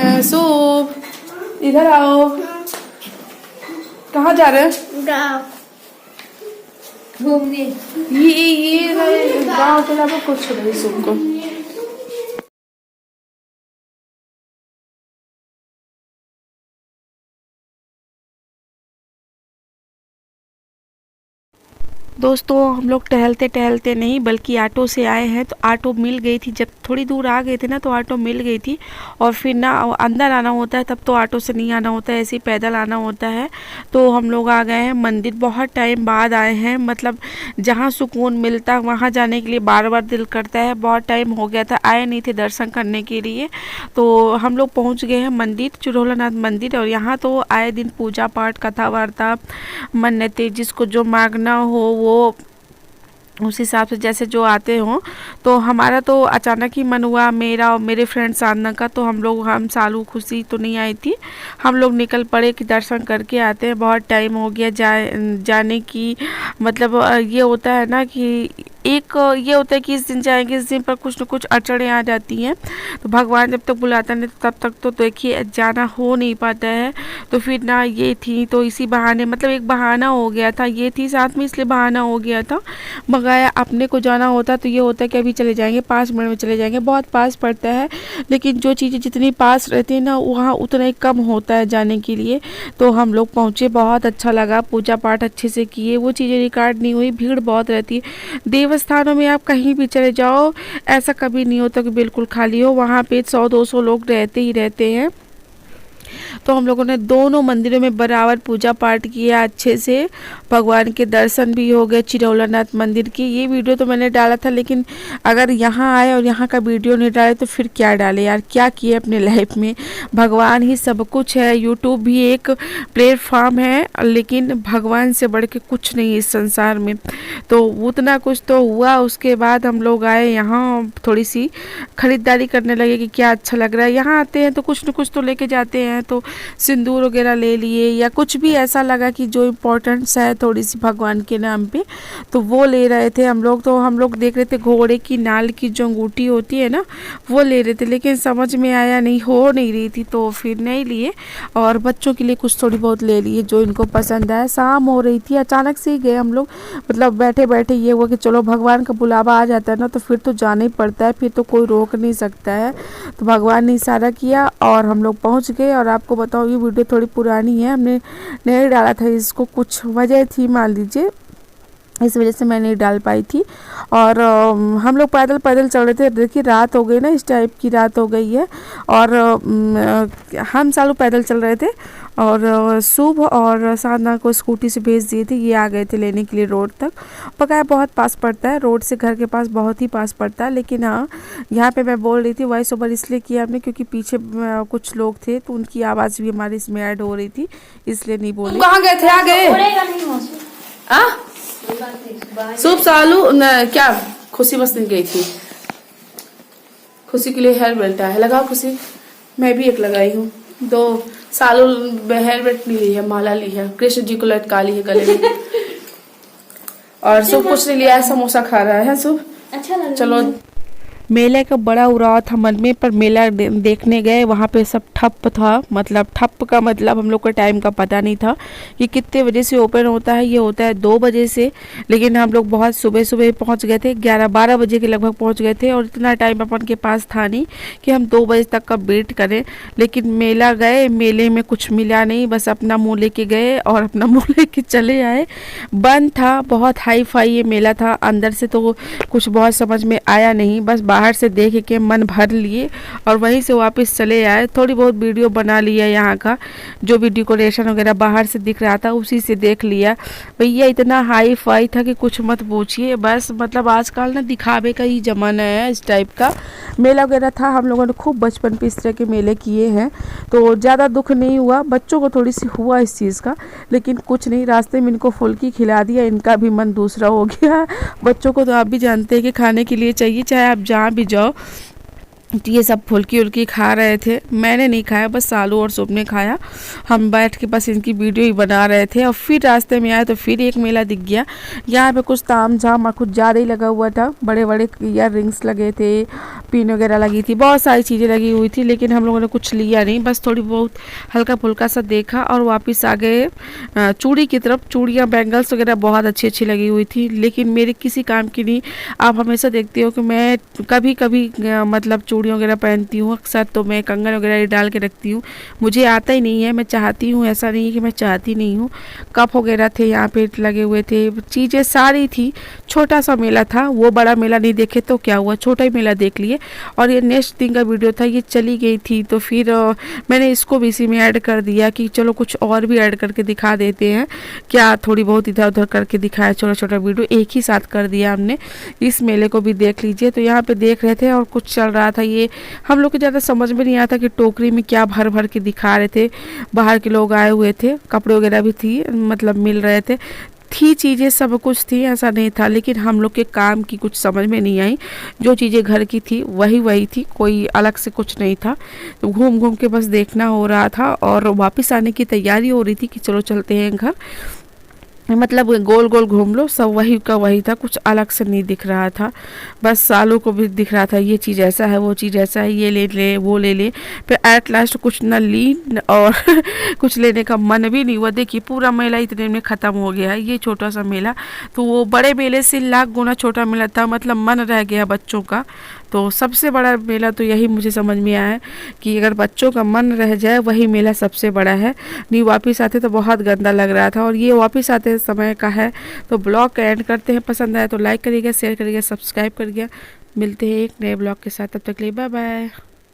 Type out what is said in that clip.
हैं। सूप इधर आओ। कहाँ जा रहे हैं? गाँव घूमने। ये गाँव के अलावा कुछ नहीं सूप को। दोस्तों हम लोग टहलते टहलते नहीं बल्कि ऑटो से आए हैं। तो ऑटो मिल गई थी, जब थोड़ी दूर आ गए थे ना तो ऑटो मिल गई थी। और फिर ना अंदर आना होता है तब तो ऑटो से नहीं आना होता है, ऐसे ही पैदल आना होता है। तो हम लोग आ गए हैं मंदिर, बहुत टाइम बाद आए हैं। मतलब जहाँ सुकून मिलता है वहाँ जाने के लिए बार बार दिल करता है। बहुत टाइम हो गया था, आए नहीं थे दर्शन करने के लिए। तो हम लोग पहुँच गए हैं मंदिर, चिरौलानाथ मंदिर। और यहाँ तो आए दिन पूजा पाठ, कथा वार्ता, मन्नतें, जिसको जो मांगना हो वो उस हिसाब से जैसे जो आते हों। तो हमारा तो अचानक ही मन हुआ, मेरा और मेरे फ्रेंड साधना का। तो हम सालू खुशी तो नहीं आई थी, हम लोग निकल पड़े कि दर्शन करके आते हैं। बहुत टाइम हो गया जाने की। मतलब ये होता है ना कि एक ये होता है कि इस दिन जाएंगे, इस दिन पर कुछ न कुछ अड़चनें आ जाती हैं। तो भगवान जब तक बुलाता नहीं तब तक तो देखिए जाना हो नहीं पाता है। तो फिर ना ये थी तो इसी बहाने, मतलब एक बहाना हो गया था, ये थी साथ में इसलिए बहाना हो गया था। मगर अपने को जाना होता तो ये होता है कि अभी चले जाएंगे, 5 मिनट में चले जाएंगे, बहुत पास पड़ता है। लेकिन जो चीज़ें जितनी पास रहती है ना वहाँ उतना ही कम होता है जाने के लिए। तो हम लोग पहुँचे, बहुत अच्छा लगा, पूजा पाठ अच्छे से किए। वो चीज़ें रिकॉर्ड नहीं हुई, भीड़ बहुत रहती है। स्थानों में आप कहीं भी चले जाओ ऐसा कभी नहीं होता कि बिल्कुल खाली हो, वहाँ पे 100-200 लोग रहते ही रहते हैं। तो हम लोगों ने दोनों मंदिरों में बराबर पूजा पाठ किया अच्छे से, भगवान के दर्शन भी हो गए। चिरौलानाथ मंदिर की ये वीडियो तो मैंने डाला था, लेकिन अगर यहाँ आए और यहाँ का वीडियो नहीं डाले तो फिर क्या डाले यार, क्या किए अपने लाइफ में। भगवान ही सब कुछ है, यूट्यूब भी एक प्लेटफॉर्म है, लेकिन भगवान से बढ़ के कुछ नहीं इस संसार में। तो उतना कुछ तो हुआ। उसके बाद हम लोग आए यहाँ, थोड़ी सी खरीदारी करने लगे कि क्या अच्छा लग रहा है। यहाँ आते हैं तो कुछ न कुछ तो लेके जाते हैं। तो सिंदूर वगैरह ले लिए या कुछ भी ऐसा लगा कि जो इम्पोर्टेंट्स है थोड़ी सी भगवान के नाम पे, तो वो ले रहे थे हम लोग। तो हम लोग देख रहे थे घोड़े की नाल की जो अंगूठी होती है ना वो ले रहे थे, लेकिन समझ में आया नहीं, हो नहीं रही थी तो फिर नहीं लिए। और बच्चों के लिए कुछ थोड़ी बहुत ले लिए जो इनको पसंद आया। शाम हो रही थी, अचानक से ही गए हम लोग। मतलब बैठे बैठे ये हुआ कि चलो भगवान का बुलावा आ जाता है ना तो फिर तो जाना ही पड़ता है, फिर तो कोई रोक नहीं सकता है। तो भगवान ने इशारा किया और हम लोग पहुँच गए। और आपको बताओ ये वीडियो थोड़ी पुरानी है, हमने नहीं डाला था इसको, कुछ वजह थी मान लीजिए, इस वजह से मैं नहीं डाल पाई थी। और हम लोग पैदल पैदल चल रहे थे। देखिए रात हो गई ना, इस टाइप की रात हो गई है। और हम सालों पैदल चल रहे थे और शुभ और साधना को स्कूटी से भेज दिए थे, ये आ गए थे लेने के लिए रोड तक। बकाया बहुत पास पड़ता है, रोड से घर के पास बहुत ही पास पड़ता है। लेकिन हाँ यहाँ पे मैं बोल रही थी वॉइस ओवर इसलिए किया हमने क्योंकि पीछे कुछ लोग थे तो उनकी आवाज़ भी हमारी इसमें ऐड हो रही थी, इसलिए नहीं बोली। कहाँ गए थे? आ गए शुभ सालू न क्या खुशी बस दिन गई थी। खुशी के लिए हेयर बेल्ट है, लगाओ खुशी। मैं भी एक लगाई हूँ। 2 सालू हेयर बेल्ट नहीं ली है, माला ली है, कृष्ण जी को लटका ली है गले में। और शुभ कुछ नहीं लिया है, समोसा खा रहा है शुभ। अच्छा लग चलो। मेले का बड़ा उड़ाव था मन में, पर मेला देखने गए वहाँ पे सब ठप था। मतलब ठप का मतलब हम लोग को टाइम का पता नहीं था कि कितने बजे से ओपन होता है। ये होता है 2 बजे से, लेकिन हम लोग बहुत सुबह सुबह पहुँच गए थे, 11-12 बजे के लगभग पहुँच गए थे। और इतना टाइम अपन के पास था नहीं कि हम 2 बजे तक का वेट करें। लेकिन मेला गए, मेले में कुछ मिला नहीं, बस अपना मुँह लेके गए और अपना मुँह लेके चले आए। बंद था, बहुत हाई फाई ये मेला था, अंदर से तो कुछ बहुत समझ में आया नहीं, बस बाहर से देख के मन भर लिए और वहीं से वापस चले आए। थोड़ी बहुत वीडियो बना लिया, यहाँ का जो भी डेकोरेशन वगैरह बाहर से दिख रहा था उसी से देख लिया। भैया इतना हाई फाई था कि कुछ मत पूछिए। बस मतलब आजकल ना दिखावे का ही ज़माना है, इस टाइप का मेला वगैरह था। हम लोगों ने खूब बचपन पे इस तरह के मेले किए हैं तो ज़्यादा दुख नहीं हुआ। बच्चों को थोड़ी सी हुआ इस चीज़ का, लेकिन कुछ नहीं, रास्ते में इनको फुल्की खिला दिया, इनका भी मन दूसरा हो गया। बच्चों को तो आप भी जानते हैं कि खाने के लिए चाहिए, चाहे आप जहाँ भी जाओ। तो ये सब फुल्की उल्की खा रहे थे। मैंने नहीं खाया, बस सालू और शुभ ने खाया। हम बैठ के बस इनकी वीडियो ही बना रहे थे। और फिर रास्ते में आए तो फिर एक मेला दिख गया। यहाँ पे कुछ ताम झाम और कुछ ज़्यादा ही लगा हुआ था। बड़े बड़े ईयर रिंग्स लगे थे, पिन वगैरह लगी थी, बहुत सारी चीज़ें लगी हुई थी, लेकिन हम लोगों ने कुछ लिया नहीं, बस थोड़ी बहुत हल्का फुल्का सा देखा और वापस आ गए चूड़ी की तरफ। चूड़ियाँ बैंगल्स वगैरह बहुत अच्छी अच्छी लगी हुई थी, लेकिन मेरे किसी काम की नहीं। आप हमेशा देखते हो कि मैं कभी कभी मतलब चूड़ियों वगैरह पहनती हूँ अक्सर, तो मैं कंगन वगैरह डाल के रखती हूँ। मुझे आता ही नहीं है, मैं चाहती हूँ, ऐसा नहीं है कि मैं चाहती नहीं हूँ। कप वगैरह थे यहाँ पे लगे हुए थे, चीज़ें सारी थी। छोटा सा मेला था, वो बड़ा मेला नहीं देखे तो क्या हुआ, छोटा ही मेला देख लिए। और ये नेक्स्ट दिन का वीडियो था, ये चली गई थी तो फिर मैंने इसको भी इसी में ऐड कर दिया कि चलो कुछ और भी ऐड करके दिखा देते हैं, क्या थोड़ी बहुत इधर उधर करके दिखाया, छोटा छोटा वीडियो एक ही साथ कर दिया हमने। इस मेले को भी देख लीजिए। तो यहाँ पे देख रहे थे और कुछ चल रहा था, ये हम लोग को ज़्यादा समझ में नहीं आता कि टोकरी में क्या भर भर के दिखा रहे थे। बाहर के लोग आए हुए थे, कपड़े वगैरह भी थी, मतलब मिल रहे थे, थी चीज़ें, सब कुछ थी, ऐसा नहीं था। लेकिन हम लोग के काम की कुछ समझ में नहीं आई। जो चीज़ें घर की थी वही वही थी, कोई अलग से कुछ नहीं था। तो घूम घूम के बस देखना हो रहा था और वापस आने की तैयारी हो रही थी कि चलो चलते हैं घर। मतलब गोल गोल घूम लो, सब वही का वही था, कुछ अलग से नहीं दिख रहा था। बस सालों को भी दिख रहा था ये चीज़ ऐसा है, वो चीज़ ऐसा है, ये ले ले वो ले ले। फिर एट लास्ट कुछ न ली और कुछ लेने का मन भी नहीं हुआ। देखिए पूरा मेला इतने में ख़त्म हो गया है। ये छोटा सा मेला, तो वो बड़े मेले से लाख गुना छोटा मेला था, मतलब मन रह गया बच्चों का। तो सबसे बड़ा मेला तो यही मुझे समझ में आया है कि अगर बच्चों का मन रह जाए वही मेला सबसे बड़ा है। नहीं वापस आते तो बहुत गंदा लग रहा था, और ये वापस आते समय का है। तो ब्लॉग का एंड करते हैं, पसंद आया तो लाइक करिएगा, शेयर करिएगा, सब्सक्राइब करिएगा। मिलते हैं एक नए ब्लॉग के साथ, तब तक के लिए बाय बाय।